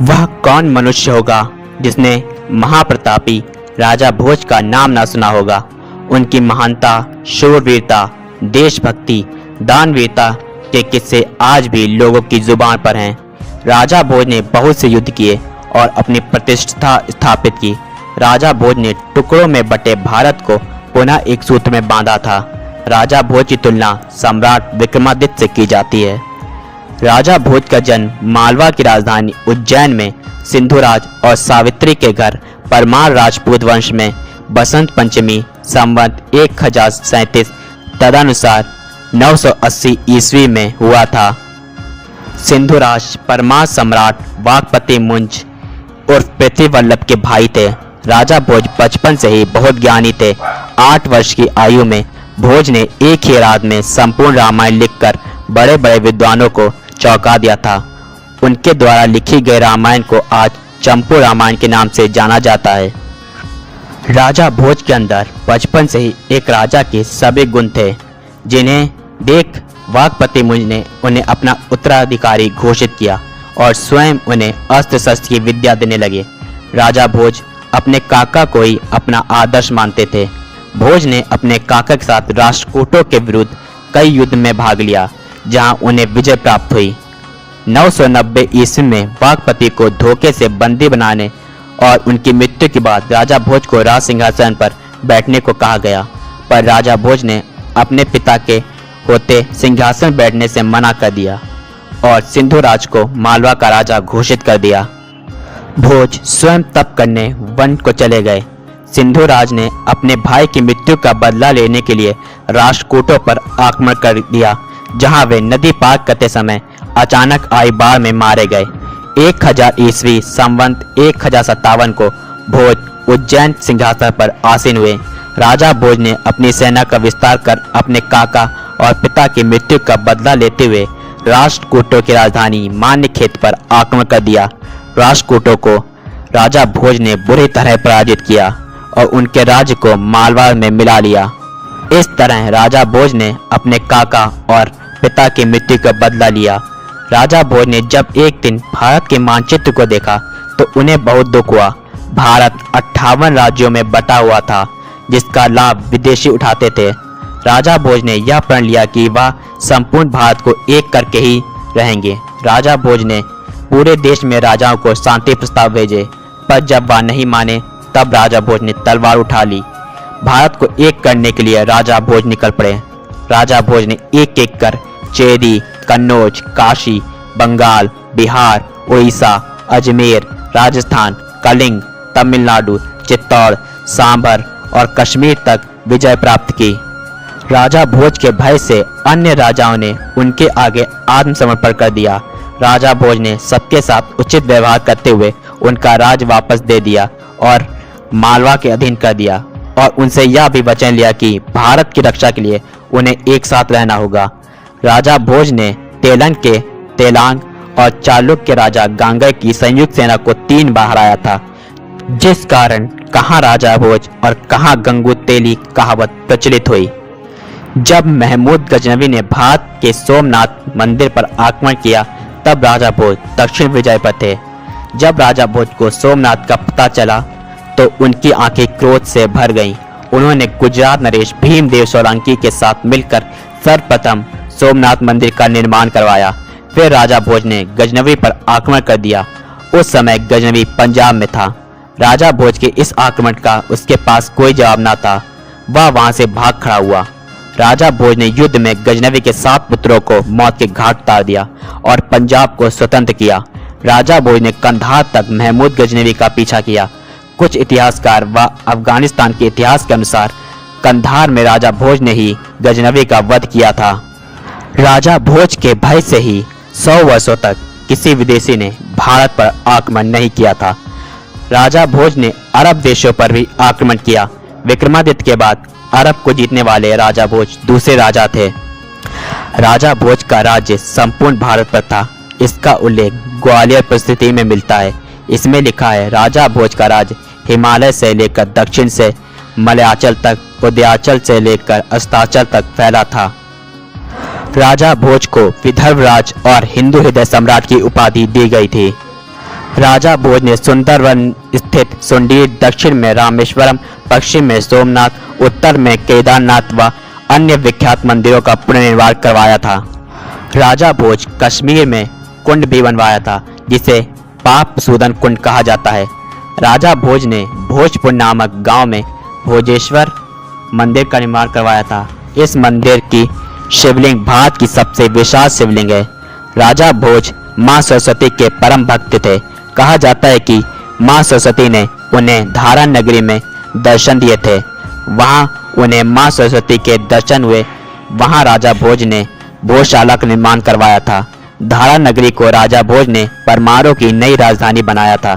वह कौन मनुष्य होगा जिसने महाप्रतापी राजा भोज का नाम ना सुना होगा। उनकी महानता, शूरवीरता, देशभक्ति, दानवीरता के किस्से आज भी लोगों की जुबान पर हैं। राजा भोज ने बहुत से युद्ध किए और अपनी प्रतिष्ठा स्थापित की। राजा भोज ने टुकड़ों में बटे भारत को पुनः एक सूत्र में बांधा था। राजा भोज की तुलना सम्राट विक्रमादित्य से की जाती है। राजा भोज का जन्म मालवा की राजधानी उज्जैन में सिंधुराज और सावित्री के घर परमार राजपूत वंश में बसंत पंचमी संवत 1037 तदनुसार 980 ईस्वी में हुआ था। सिंधुराज परमार सम्राट वाकपति मुंज उर्फ पृथ्वी वल्लभ के भाई थे। राजा भोज बचपन से ही बहुत ज्ञानी थे। 8 वर्ष की आयु में भोज ने एक ही रात में संपूर्ण रामायण लिखकर बड़े बड़े विद्वानों को चौंका दिया था। उनके द्वारा लिखी गई रामायण को आज चंपू रामायण के नाम से जाना जाता है। राजा भोज के अंदर बचपन से ही एक राजा के सभी गुण थे, जिन्हें देख वाकपति मुंज ने उन्हें अपना उत्तराधिकारी घोषित किया और स्वयं उन्हें अस्त्र शस्त्र की विद्या देने लगे। राजा भोज अपने काका को ही अपना आदर्श मानते थे। भोज ने अपने काका के साथ राष्ट्रकूटों के विरुद्ध कई युद्ध में भाग लिया, जहां उन्हें विजय प्राप्त हुई। 990 ईस्वी में वाकपति को धोखे से बंदी बनाने और उनकी मृत्यु के बाद राजा भोज को राज सिंहासन पर बैठने को कहा गया, पर राजा भोज ने अपने पिता के होते सिंहासन बैठने से मना कर दिया और सिंधुराज को मालवा का राजा घोषित कर दिया। भोज स्वयं तप करने वन को चले गए। सिंधुराज ने अपने भाई की मृत्यु का बदला लेने के लिए राष्ट्रकूटों पर आक्रमण कर दिया, जहां वे नदी पार करते समय अचानक आई बाढ़ में मारे गए। 1000 ईस्वी संवत 1057 को भोज उज्जैन सिंहासन पर आसीन हुए। राजा भोज ने अपनी सेना का विस्तार कर अपने काका और पिता की मृत्यु का बदला लेते हुए राष्ट्रकूटों की राजधानी मान्यखेत पर आक्रमण कर दिया। राष्ट्रकूटों को राजा भोज ने बुरी तरह पराजित किया और उनके राज्य को मालवा में मिला लिया। इस तरह राजा भोज ने अपने काका और पिता की मृत्यु का बदला लिया। राजा भोज ने जब एक दिन भारत के मानचित्र को देखा तो उन्हें बहुत दुख हुआ। भारत 58 राज्यों में बटा हुआ था, जिसका लाभ विदेशी उठाते थे। राजा भोज ने यह प्रण लिया कि वह संपूर्ण भारत को एक करके ही रहेंगे। राजा भोज ने पूरे देश में राजाओं को शांति प्रस्ताव भेजे, पर जब वह नहीं माने तब राजा भोज ने तलवार उठा ली। भारत को एक करने के लिए राजा भोज निकल पड़े। राजा भोज ने एक एक कर चेदी, कन्नौज, काशी, बंगाल, बिहार, उड़ीसा, अजमेर, राजस्थान, कलिंग, तमिलनाडु, चित्तौड़, सांभर और कश्मीर तक विजय प्राप्त की। राजा भोज के भय से अन्य राजाओं ने उनके आगे आत्मसमर्पण कर दिया। राजा भोज ने सबके साथ उचित व्यवहार करते हुए उनका राज वापस दे दिया और मालवा के अधीन कर दिया, और उनसे यह भी वचन लिया कि भारत की रक्षा के लिए उन्हें एक साथ रहना होगा। राजा भोज ने तेलंग के तेलांग और चालुक्य के राजा गांगेय की संयुक्त सेना को 3 बार हराया था, जिस कारण कहाँ राजा भोज और कहाँ गंगू तेली कहावत प्रचलित हुई। जब महमूद गजनवी ने भारत के सोमनाथ मंदिर पर आक्रमण किया तब राजा भोज दक्षिण विजय पर थे। जब राजा भोज को सोमनाथ का पता चला तो उनकी आंखें क्रोध से भर गईं। उन्होंने गुजरात नरेश भीमदेव सोलंकी के साथ मिलकर सर्वप्रथम सोमनाथ मंदिर का निर्माण करवाया। फिर राजा भोज ने गजनवी पर आक्रमण कर दिया। उस समय गजनवी पंजाब में था। राजा भोज के इस आक्रमण का उसके पास कोई जवाब न था। वह वहां से भाग खड़ा हुआ। राजा भोज ने युद्ध में गजनवी के 7 पुत्रों को मौत के घाट उतार दिया और पंजाब को स्वतंत्र किया। राजा भोज ने कंधार तक महमूद गजनवी का पीछा किया। कुछ इतिहासकार व अफगानिस्तान के इतिहास के अनुसार कंधार में राजा भोज ने ही गजनवी का वध किया था। राजा भोज के भय से ही 100 वर्षों तक किसी विदेशी ने भारत पर आक्रमण नहीं किया था। राजा भोज ने अरब देशों पर भी आक्रमण किया। विक्रमादित्य के बाद अरब को जीतने वाले राजा भोज दूसरे राजा थे। राजा भोज का राज्य संपूर्ण भारत पर था। इसका उल्लेख ग्वालियर परिस्थिति में मिलता है। इसमें लिखा है, राजा भोज का राज्य हिमालय से लेकर दक्षिण से मलयाचल तक, उदयाचल से लेकर अस्ताचल तक फैला था। राजा भोज को विदर्भ राज और हिंदू हृदय सम्राट की उपाधि दी गई थी। राजा भोज ने सुंदरवन स्थित सुंडीर, दक्षिण में रामेश्वरम, पश्चिम में सोमनाथ, उत्तर में केदारनाथ व अन्य विख्यात मंदिरों का पुनर्निर्माण करवाया था। राजा भोज कश्मीर में कुंड भी बनवाया था, जिसे पाप सूदन कुंड कहा जाता है। राजा भोज ने भोजपुर नामक गांव में भोजेश्वर मंदिर का निर्माण करवाया था। इस मंदिर की शिवलिंग भारत की सबसे विशाल शिवलिंग है। राजा भोज मां सरस्वती के परम भक्त थे। कहा जाता है कि मां सरस्वती ने उन्हें धारा नगरी में दर्शन दिए थे। वहां उन्हें मां सरस्वती के दर्शन हुए। वहां राजा भोज ने भोजशाला का निर्माण करवाया था। धारा नगरी को राजा भोज ने परमारों की नई राजधानी बनाया था।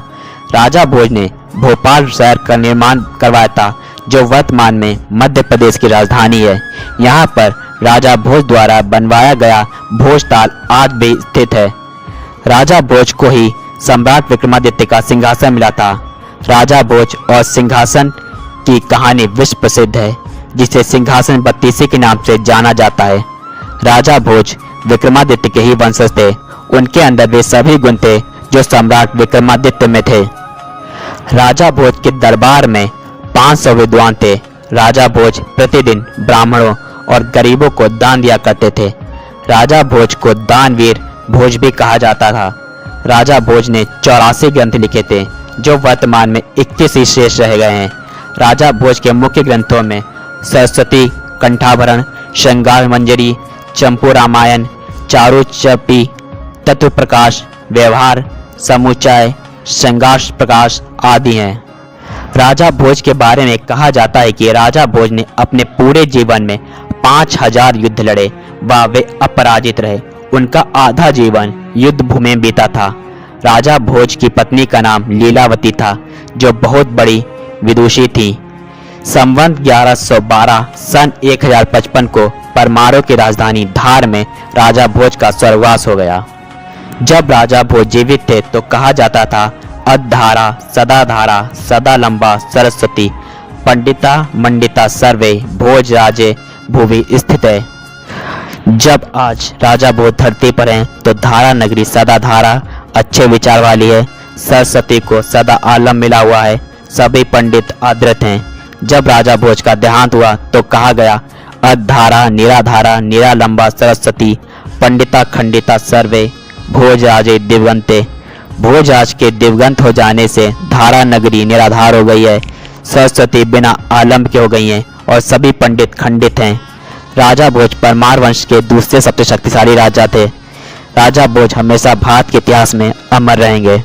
राजा भोज ने भोपाल शहर का निर्माण करवाया था, जो वर्तमान में मध्य प्रदेश की राजधानी है। यहाँ पर राजा भोज द्वारा बनवाया गया भोजताल आज भी स्थित है। राजा भोज को ही सम्राट विक्रमादित्य का सिंहासन मिला था। राजा भोज और सिंहासन की कहानी विश्व प्रसिद्ध है, जिसे सिंहासन बत्तीसी के नाम से जाना जाता है। राजा भोज विक्रमादित्य के ही वंशज थे। उनके अंदर वे सभी गुण थे जो सम्राट विक्रमादित्य में थे। राजा भोज के दरबार में 500 विद्वान थे। राजा भोज प्रतिदिन ब्राह्मणों और गरीबों को दान दिया करते थे। राजा भोज को दानवीर भोज भी कहा जाता था। राजा भोज ने 84 ग्रंथ लिखे थे, जो वर्तमान में 21 ही शेष रह गए हैं। राजा भोज के मुख्य ग्रंथों में सरस्वती कंठाभरण, श्रृंगार मंजरी, चंपू रामायण, चारुचपी, तत्व प्रकाश, व्यवहार, समुच्चय, श्रृंगार प्रकाश आदि हैं। राजा भोज के बारे में कहा जाता है कि राजा भोज ने अपने पूरे जीवन में 5000 युद्ध लड़े व वे अपराजित रहे। उनका आधा जीवन युद्ध भूमि में बीता था। राजा भोज की पत्नी का नाम लीलावती था, जो बहुत बड़ी विदुषी थी। संवत 1112 सन 1055 को परमारों की राजधानी धार में राजा भोज का स्वर्गवास हो गया। जब राजा भोज जीवित थे तो कहा जाता था, अधारा सदा लंबा सरस्वती, पंडिता मंडिता सर्वे, भोज राजे भुवि स्थित है। जब आज राजा भोज धरती पर हैं तो धारा नगरी सदा धारा अच्छे विचार वाली है। सरस्वती को सदा आलम मिला हुआ है। सभी पंडित आदृत हैं। जब राजा भोज का देहांत हुआ तो कहा गया, अधारा निरालंबा सरस्वती, पंडिता खंडिता सर्वे, भोज राजे दिवगंते। भोजराज के दिवगंत हो जाने से धारा नगरी निराधार हो गई है। सरस्वती बिना आलम के हो गई हैं और सभी पंडित खंडित हैं। राजा भोज परमार वंश के दूसरे सबसे शक्तिशाली राजा थे। राजा भोज हमेशा भारत के इतिहास में अमर रहेंगे।